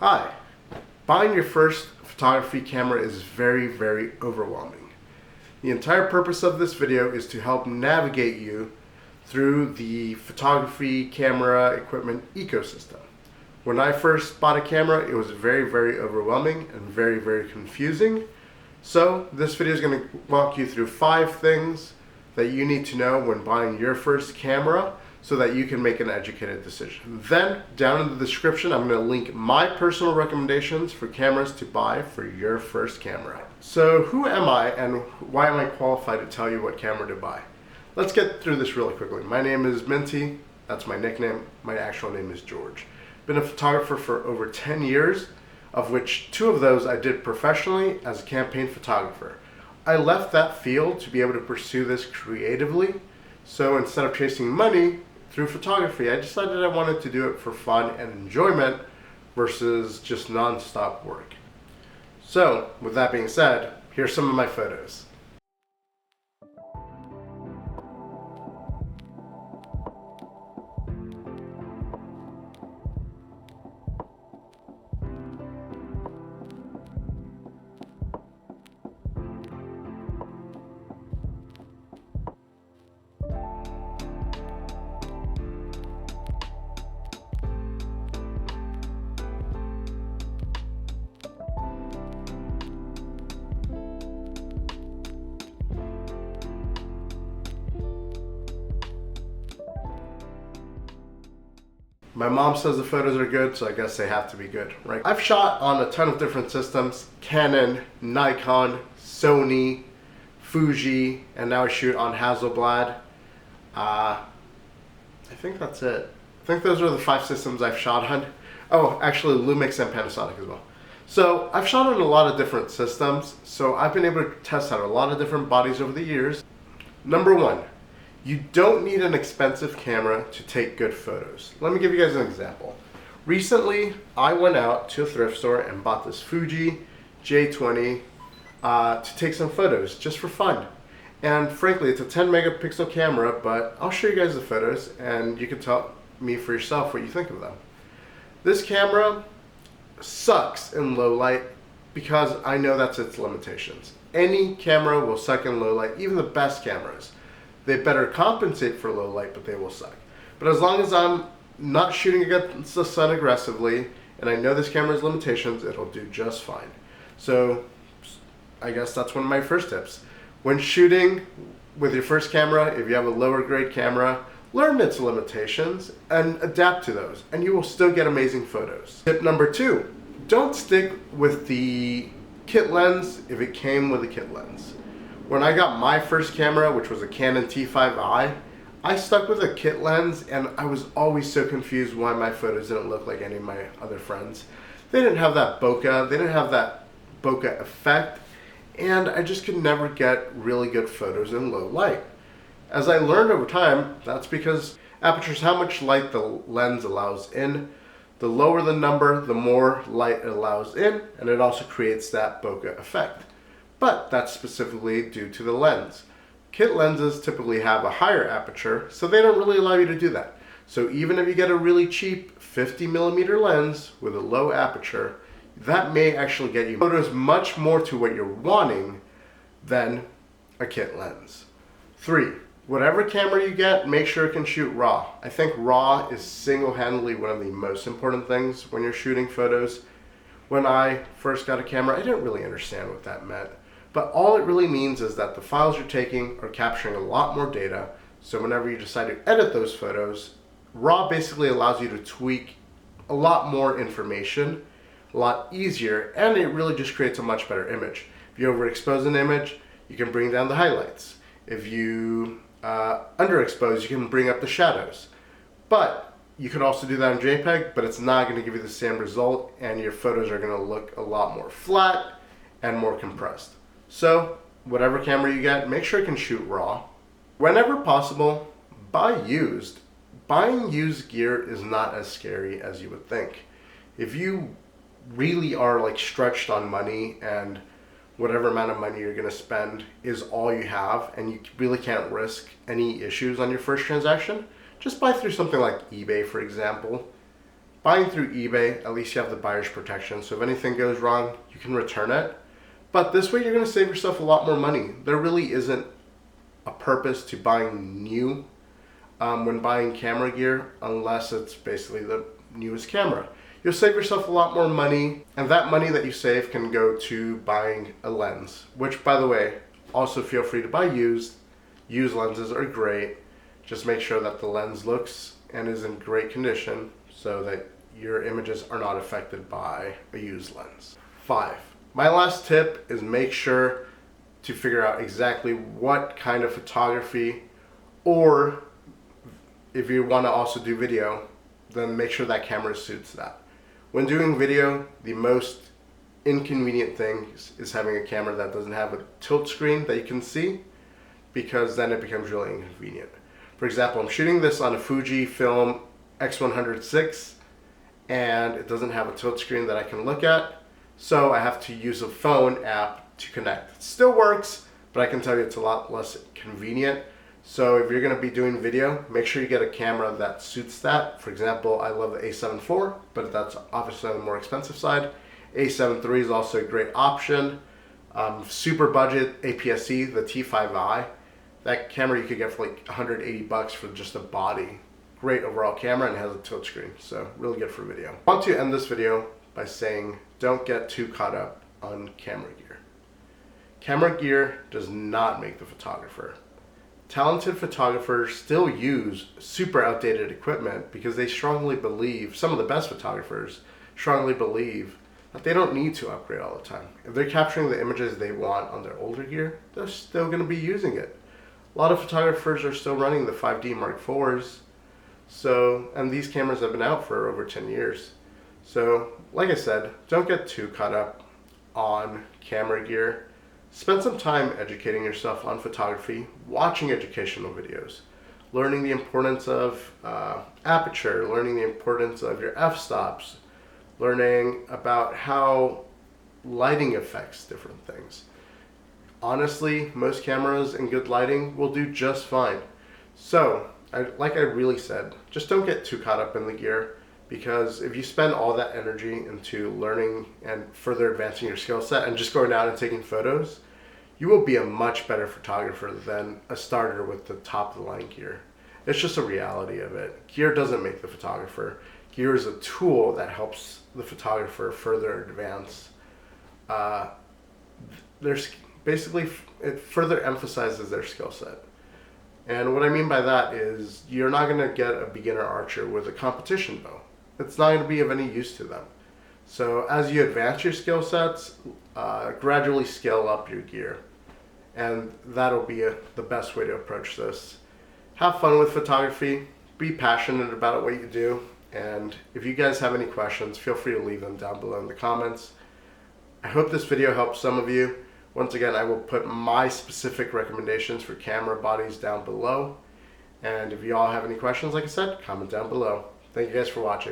Hi. Buying your first photography camera is very overwhelming. The entire purpose of this video is to help navigate you through the photography camera equipment ecosystem. When I first bought a camera, it was very overwhelming and very confusing. So this video is going to walk you through 5 things that you need to know when buying your first camera so that you can make an educated decision. Then, down in the description, I'm going to link my personal recommendations for cameras to buy for your first camera. So who am I and why am I qualified to tell you what camera to buy? Let's get through this really quickly. My name is Minty, that's my nickname. My actual name is George. Been a photographer for over 10 years, of which 2 of those I did professionally as a campaign photographer. I left that field to be able to pursue this creatively, so instead of chasing money through photography, I decided I wanted to do it for fun and enjoyment versus just non-stop work. So, with that being said, here's some of my photos. My mom says the photos are good, so I guess they have to be good, right? I've shot on a ton of different systems: Canon, Nikon, Sony, Fuji, and now I shoot on Hasselblad. I think that's it. I think those are the 5 systems I've shot on. Oh, actually Lumix and Panasonic as well. So I've shot on a lot of different systems, so I've been able to test out a lot of different bodies over the years. Number 1. You don't need an expensive camera to take good photos. Let me give you guys an example. Recently, I went out to a thrift store and bought this Fuji J20 to take some photos just for fun. And frankly, it's a 10 megapixel camera, but I'll show you guys the photos and you can tell me for yourself what you think of them. This camera sucks in low light because I know that's its limitations. Any camera will suck in low light, even the best cameras. They better compensate for low light, but they will suck. But as long as I'm not shooting against the sun aggressively, and I know this camera's limitations, it'll do just fine. So I guess that's one of my first tips. When shooting with your first camera, if you have a lower grade camera, learn its limitations and adapt to those, and you will still get amazing photos. Tip number 2, don't stick with the kit lens if it came with a kit lens. When I got my first camera, which was a Canon T5I, I stuck with a kit lens and I was always so confused why my photos didn't look like any of my other friends. They didn't have that bokeh, they didn't have that bokeh effect, and I just could never get really good photos in low light. As I learned over time, that's because aperture is how much light the lens allows in. The lower the number, the more light it allows in, and it also creates that bokeh effect. But that's specifically due to the lens. Kit lenses typically have a higher aperture, so they don't really allow you to do that. So even if you get a really cheap 50mm lens with a low aperture, that may actually get you photos much more to what you're wanting than a kit lens. 3. Whatever camera you get, make sure it can shoot RAW. I think RAW is single-handedly one of the most important things when you're shooting photos. When I first got a camera, I didn't really understand what that meant. But all it really means is that the files you're taking are capturing a lot more data, so whenever you decide to edit those photos, RAW basically allows you to tweak a lot more information, a lot easier, and it really just creates a much better image. If you overexpose an image, you can bring down the highlights. If you underexpose, you can bring up the shadows. But you could also do that in JPEG, but it's not going to give you the same result, and your photos are going to look a lot more flat and more compressed. So, whatever camera you get, make sure it can shoot RAW. Whenever possible, buy used. Buying used gear is not as scary as you would think. If you really are like stretched on money and whatever amount of money you're going to spend is all you have and you really can't risk any issues on your first transaction, just buy through something like eBay, for example. Buying through eBay, at least you have the buyer's protection, so if anything goes wrong, you can return it. But this way you're going to save yourself a lot more money. There really isn't a purpose to buying new when buying camera gear, unless it's basically the newest camera. You'll save yourself a lot more money, and that money that you save can go to buying a lens, which, by the way, also feel free to buy used. Used lenses are great. Just make sure that the lens looks and is in great condition so that your images are not affected by a used lens. 5. My last tip is make sure to figure out exactly what kind of photography, or if you want to also do video, then make sure that camera suits that. When doing video, the most inconvenient thing is having a camera that doesn't have a tilt screen that you can see, because then it becomes really inconvenient. For example, I'm shooting this on a Fujifilm X100VI and it doesn't have a tilt screen that I can look at, so I have to use a phone app to connect. It still works, but I can tell you it's a lot less convenient. So if you're going to be doing video, make sure you get a camera that suits that. For example, I love the A7 IV, but that's obviously on the more expensive side. A7 III is also a great option. Super budget APS-C, the T5I. That camera you could get for like 180 bucks for just a body. Great overall camera, and it has a tilt screen, so really good for video. I want to end this video by saying don't get too caught up on camera gear. Camera gear does not make the photographer. Talented photographers still use super outdated equipment because they strongly believe, some of the best photographers strongly believe, that they don't need to upgrade all the time. If they're capturing the images they want on their older gear, they're still going to be using it. A lot of photographers are still running the 5D Mark IVs, and these cameras have been out for over 10 years. So, like I said, don't get too caught up on camera gear. Spend some time educating yourself on photography, watching educational videos, learning the importance of aperture, learning the importance of your f-stops, learning about how lighting affects different things. Honestly, most cameras in good lighting will do just fine. So, like I really said, just don't get too caught up in the gear, because if you spend all that energy into learning and further advancing your skill set and just going out and taking photos, you will be a much better photographer than a starter with the top of the line gear. It's just a reality of it. Gear doesn't make the photographer. Gear is a tool that helps the photographer further advance. Basically, it further emphasizes their skill set. And what I mean by that is you're not going to get a beginner archer with a competition bow. It's not going to be of any use to them. So as you advance your skill sets, gradually scale up your gear. And that'll be the best way to approach this. Have fun with photography. Be passionate about what you do. And if you guys have any questions, feel free to leave them down below in the comments. I hope this video helps some of you. Once again, I will put my specific recommendations for camera bodies down below. And if you all have any questions, like I said, comment down below. Thank you guys for watching.